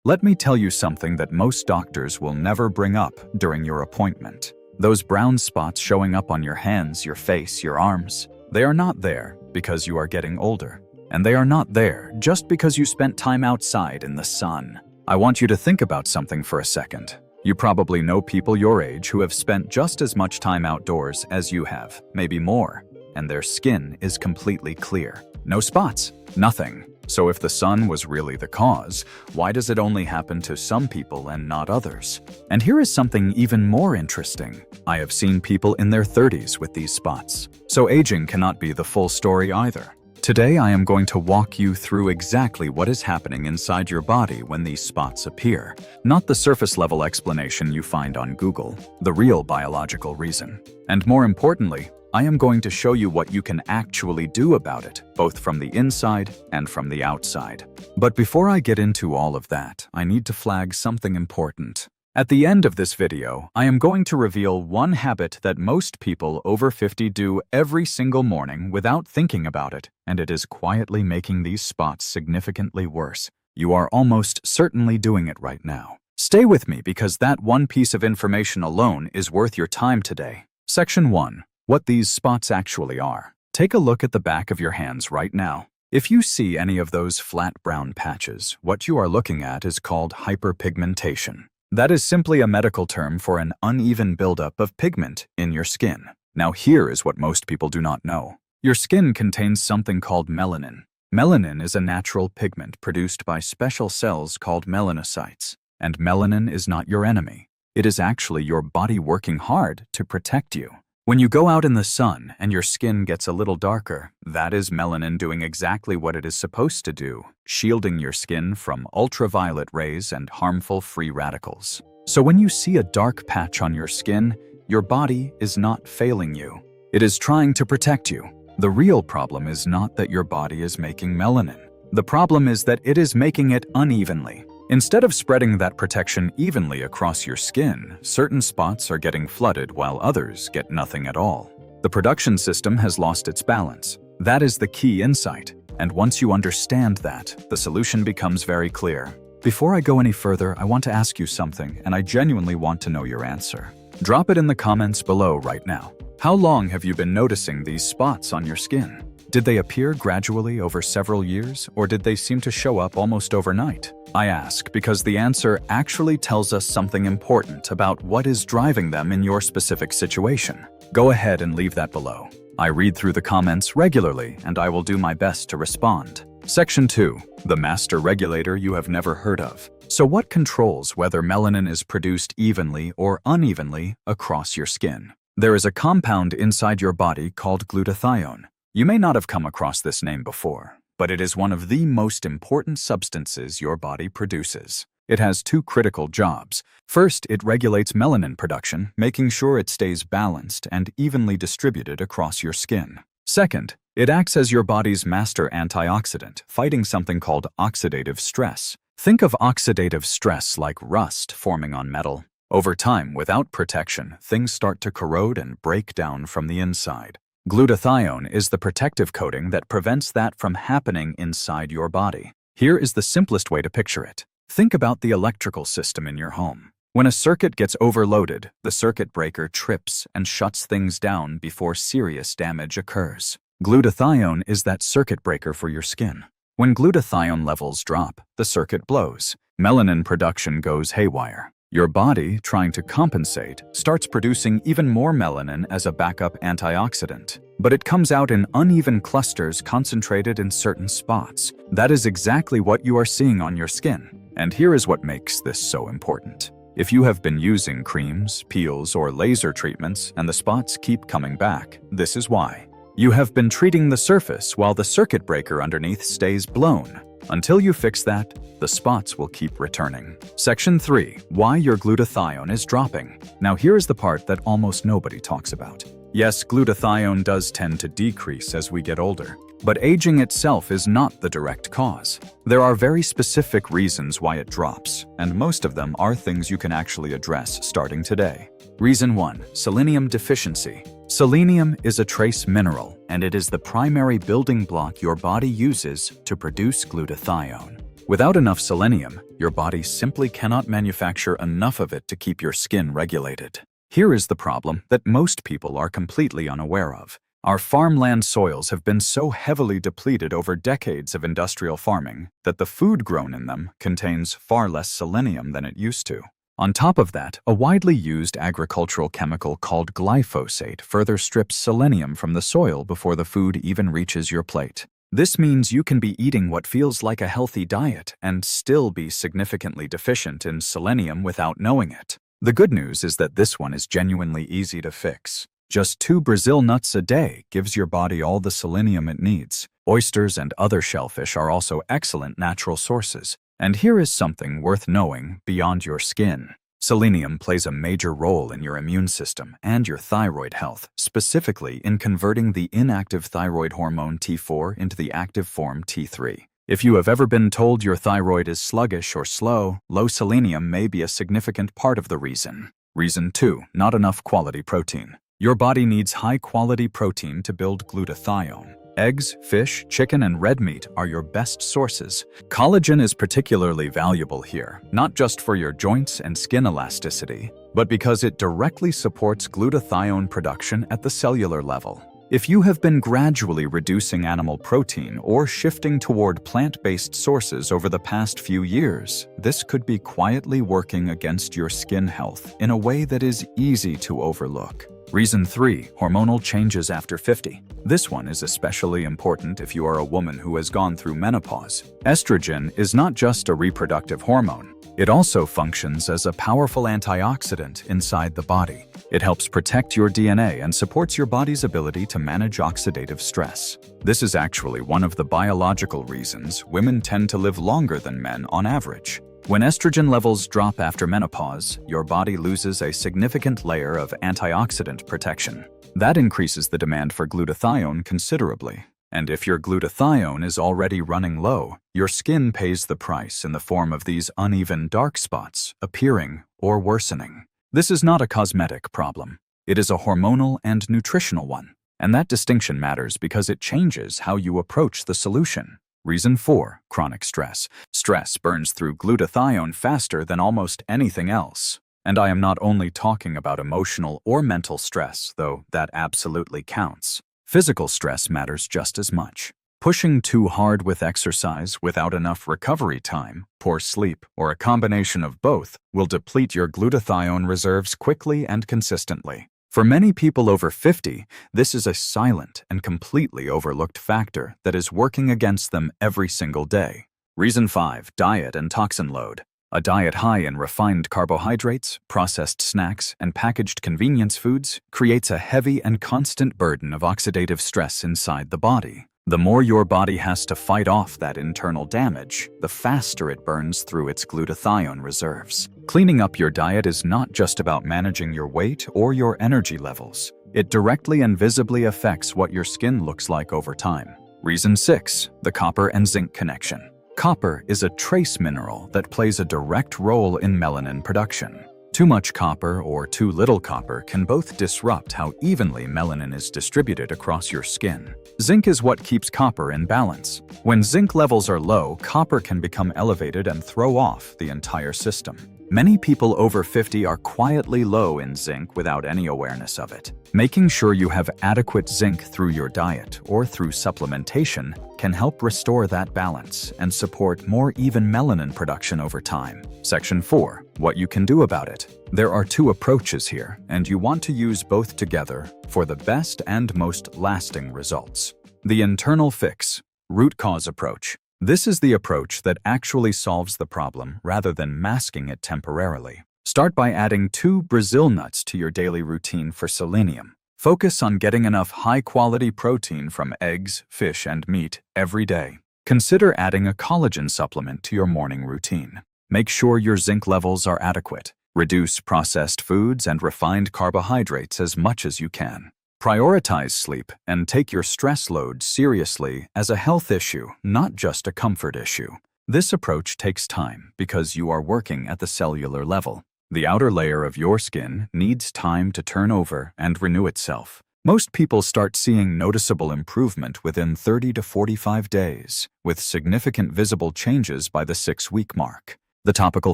Let me tell you something that most doctors will never bring up during your appointment. Those brown spots showing up on your hands, your face, your arms, they are not there because you are getting older. And they are not there just because you spent time outside in the sun. I want you to think about something for a second. You probably know people your age who have spent just as much time outdoors as you have, maybe more, and their skin is completely clear. No spots, nothing. So if the sun was really the cause, why does it only happen to some people and not others? And here is something even more interesting. I have seen people in their 30s with these spots. So aging cannot be the full story either. Today I am going to walk you through exactly what is happening inside your body when these spots appear. Not the surface level explanation you find on Google, the real biological reason. And more importantly, I am going to show you what you can actually do about it, both from the inside and from the outside. But before I get into all of that, I need to flag something important. At the end of this video, I am going to reveal one habit that most people over 50 do every single morning without thinking about it, and it is quietly making these spots significantly worse. You are almost certainly doing it right now. Stay with me because that one piece of information alone is worth your time today. Section 1. What these spots actually are. Take a look at the back of your hands right now. If you see any of those flat brown patches, what you are looking at is called hyperpigmentation. That is simply a medical term for an uneven buildup of pigment in your skin. Now here is what most people do not know. Your skin contains something called melanin. Melanin is a natural pigment produced by special cells called melanocytes. And melanin is not your enemy. It is actually your body working hard to protect you. When you go out in the sun and your skin gets a little darker, that is melanin doing exactly what it is supposed to do, shielding your skin from ultraviolet rays and harmful free radicals. So when you see a dark patch on your skin, your body is not failing you. It is trying to protect you. The real problem is not that your body is making melanin. The problem is that it is making it unevenly. Instead of spreading that protection evenly across your skin, certain spots are getting flooded while others get nothing at all. The production system has lost its balance. That is the key insight. And once you understand that, the solution becomes very clear. Before I go any further, I want to ask you something, and I genuinely want to know your answer. Drop it in the comments below right now. How long have you been noticing these spots on your skin? Did they appear gradually over several years, or did they seem to show up almost overnight? I ask because the answer actually tells us something important about what is driving them in your specific situation. Go ahead and leave that below. I read through the comments regularly, and I will do my best to respond. Section 2. The master regulator you have never heard of. So what controls whether melanin is produced evenly or unevenly across your skin? There is a compound inside your body called glutathione. You may not have come across this name before, but it is one of the most important substances your body produces. It has two critical jobs. First, it regulates melanin production, making sure it stays balanced and evenly distributed across your skin. Second, it acts as your body's master antioxidant, fighting something called oxidative stress. Think of oxidative stress like rust forming on metal. Over time, without protection, things start to corrode and break down from the inside. Glutathione is the protective coating that prevents that from happening inside your body. Here is the simplest way to picture it. Think about the electrical system in your home. When a circuit gets overloaded, the circuit breaker trips and shuts things down before serious damage occurs. Glutathione is that circuit breaker for your skin. When glutathione levels drop, the circuit blows. Melanin production goes haywire. Your body, trying to compensate, starts producing even more melanin as a backup antioxidant. But it comes out in uneven clusters concentrated in certain spots. That is exactly what you are seeing on your skin. And here is what makes this so important. If you have been using creams, peels, or laser treatments and the spots keep coming back, this is why. You have been treating the surface while the circuit breaker underneath stays blown. Until you fix that, the spots will keep returning. Section 3. Why your glutathione is dropping. Now here is the part that almost nobody talks about. Yes, glutathione does tend to decrease as we get older, but aging itself is not the direct cause. There are very specific reasons why it drops, and most of them are things you can actually address starting today. Reason 1. Selenium deficiency. Selenium is a trace mineral, and it is the primary building block your body uses to produce glutathione. Without enough selenium, your body simply cannot manufacture enough of it to keep your skin regulated. Here is the problem that most people are completely unaware of. Our farmland soils have been so heavily depleted over decades of industrial farming that the food grown in them contains far less selenium than it used to. On top of that, a widely used agricultural chemical called glyphosate further strips selenium from the soil before the food even reaches your plate. This means you can be eating what feels like a healthy diet and still be significantly deficient in selenium without knowing it. The good news is that this one is genuinely easy to fix. Just 2 Brazil nuts a day gives your body all the selenium it needs. Oysters and other shellfish are also excellent natural sources. And here is something worth knowing beyond your skin. Selenium plays a major role in your immune system and your thyroid health, specifically in converting the inactive thyroid hormone T4 into the active form T3. If you have ever been told your thyroid is sluggish or slow, low selenium may be a significant part of the reason. Reason 2, not enough quality protein. Your body needs high-quality protein to build glutathione. Eggs, fish, chicken, and red meat are your best sources. Collagen is particularly valuable here, not just for your joints and skin elasticity, but because it directly supports glutathione production at the cellular level. If you have been gradually reducing animal protein or shifting toward plant-based sources over the past few years, this could be quietly working against your skin health in a way that is easy to overlook. Reason 3, hormonal changes after 50. This one is especially important if you are a woman who has gone through menopause. Estrogen is not just a reproductive hormone. It also functions as a powerful antioxidant inside the body. It helps protect your DNA and supports your body's ability to manage oxidative stress. This is actually one of the biological reasons women tend to live longer than men on average. When estrogen levels drop after menopause, your body loses a significant layer of antioxidant protection. That increases the demand for glutathione considerably. And if your glutathione is already running low, your skin pays the price in the form of these uneven dark spots appearing or worsening. This is not a cosmetic problem. It is a hormonal and nutritional one. And that distinction matters because it changes how you approach the solution. Reason 4, chronic stress. Stress burns through glutathione faster than almost anything else. And I am not only talking about emotional or mental stress, though that absolutely counts. Physical stress matters just as much. Pushing too hard with exercise without enough recovery time, poor sleep, or a combination of both will deplete your glutathione reserves quickly and consistently. For many people over 50, this is a silent and completely overlooked factor that is working against them every single day. Reason 5, diet and toxin load. A diet high in refined carbohydrates, processed snacks, and packaged convenience foods creates a heavy and constant burden of oxidative stress inside the body. The more your body has to fight off that internal damage, the faster it burns through its glutathione reserves. Cleaning up your diet is not just about managing your weight or your energy levels. It directly and visibly affects what your skin looks like over time. Reason 6, the copper and zinc connection. Copper is a trace mineral that plays a direct role in melanin production. Too much copper or too little copper can both disrupt how evenly melanin is distributed across your skin. Zinc is what keeps copper in balance. When zinc levels are low, copper can become elevated and throw off the entire system. Many people over 50 are quietly low in zinc without any awareness of it. Making sure you have adequate zinc through your diet or through supplementation can help restore that balance and support more even melanin production over time. Section 4. What you can do about it. There are 2 approaches here, and you want to use both together for the best and most lasting results. The internal fix, root cause approach. This is the approach that actually solves the problem rather than masking it temporarily. Start by adding 2 Brazil nuts to your daily routine for selenium. Focus on getting enough high-quality protein from eggs, fish, and meat every day. Consider adding a collagen supplement to your morning routine. Make sure your zinc levels are adequate. Reduce processed foods and refined carbohydrates as much as you can. Prioritize sleep and take your stress load seriously as a health issue, not just a comfort issue. This approach takes time because you are working at the cellular level. The outer layer of your skin needs time to turn over and renew itself. Most people start seeing noticeable improvement within 30 to 45 days, with significant visible changes by the 6-week mark. The topical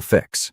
fix.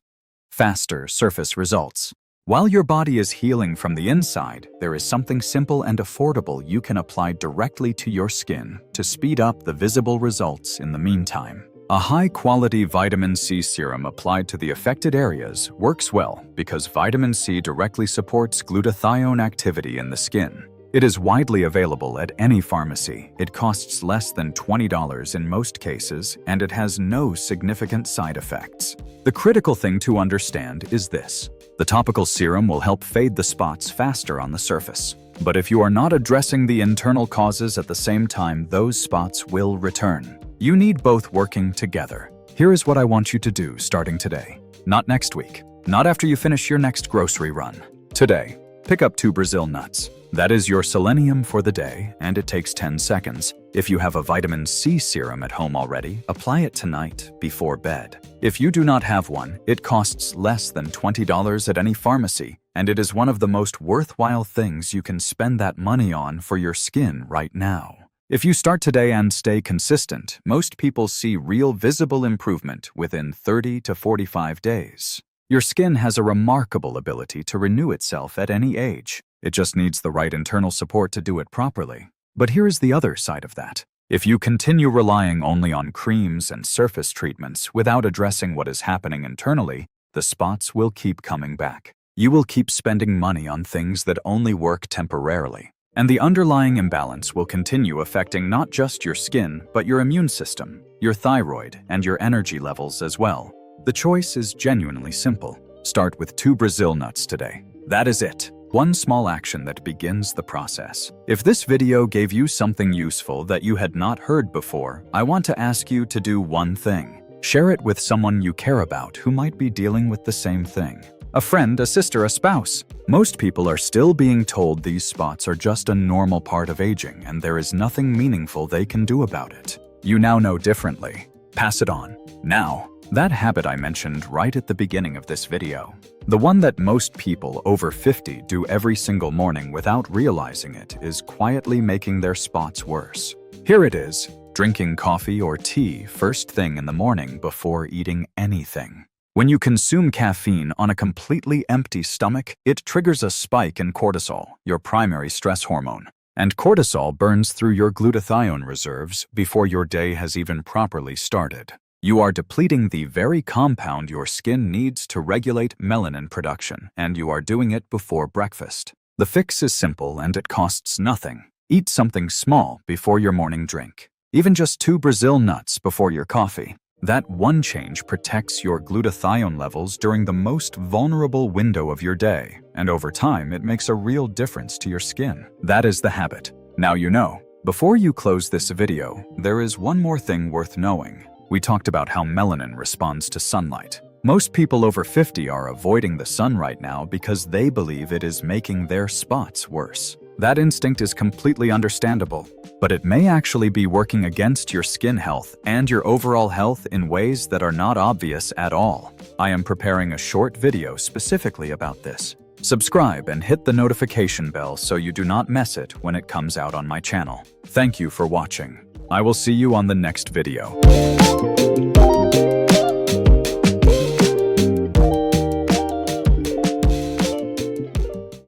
Faster surface results. While your body is healing from the inside, there is something simple and affordable you can apply directly to your skin to speed up the visible results in the meantime. A high-quality vitamin C serum applied to the affected areas works well because vitamin C directly supports glutathione activity in the skin. It is widely available at any pharmacy. It costs less than $20 in most cases, and it has no significant side effects. The critical thing to understand is this. The topical serum will help fade the spots faster on the surface. But if you are not addressing the internal causes at the same time, those spots will return. You need both working together. Here is what I want you to do starting today. Not next week. Not after you finish your next grocery run. Today, pick up 2 Brazil nuts. That is your selenium for the day, and it takes 10 seconds. If you have a vitamin C serum at home already, apply it tonight before bed. If you do not have one, it costs less than $20 at any pharmacy, and it is one of the most worthwhile things you can spend that money on for your skin right now. If you start today and stay consistent, most people see real visible improvement within 30 to 45 days. Your skin has a remarkable ability to renew itself at any age. It just needs the right internal support to do it properly. But here is the other side of that. If you continue relying only on creams and surface treatments without addressing what is happening internally, the spots will keep coming back. You will keep spending money on things that only work temporarily. And the underlying imbalance will continue affecting not just your skin, but your immune system, your thyroid, and your energy levels as well. The choice is genuinely simple. Start with 2 Brazil nuts today. That is it. One small action that begins the process. If this video gave you something useful that you had not heard before, I want to ask you to do one thing. Share it with someone you care about who might be dealing with the same thing. A friend, a sister, a spouse. Most people are still being told these spots are just a normal part of aging and there is nothing meaningful they can do about it. You now know differently. Pass it on. Now, that habit I mentioned right at the beginning of this video. The one that most people over 50 do every single morning without realizing it is quietly making their spots worse. Here it is, drinking coffee or tea first thing in the morning before eating anything. When you consume caffeine on a completely empty stomach, it triggers a spike in cortisol, your primary stress hormone. And cortisol burns through your glutathione reserves before your day has even properly started. You are depleting the very compound your skin needs to regulate melanin production, and you are doing it before breakfast. The fix is simple and it costs nothing. Eat something small before your morning drink. Even just 2 Brazil nuts before your coffee. That one change protects your glutathione levels during the most vulnerable window of your day, and over time it makes a real difference to your skin. That is the habit. Now you know. Before you close this video, there is one more thing worth knowing. We talked about how melanin responds to sunlight. Most people over 50 are avoiding the sun right now because they believe it is making their spots worse. That instinct is completely understandable, but it may actually be working against your skin health and your overall health in ways that are not obvious at all. I am preparing a short video specifically about this. Subscribe and hit the notification bell so you do not miss it when it comes out on my channel. Thank you for watching. I will see you on the next video.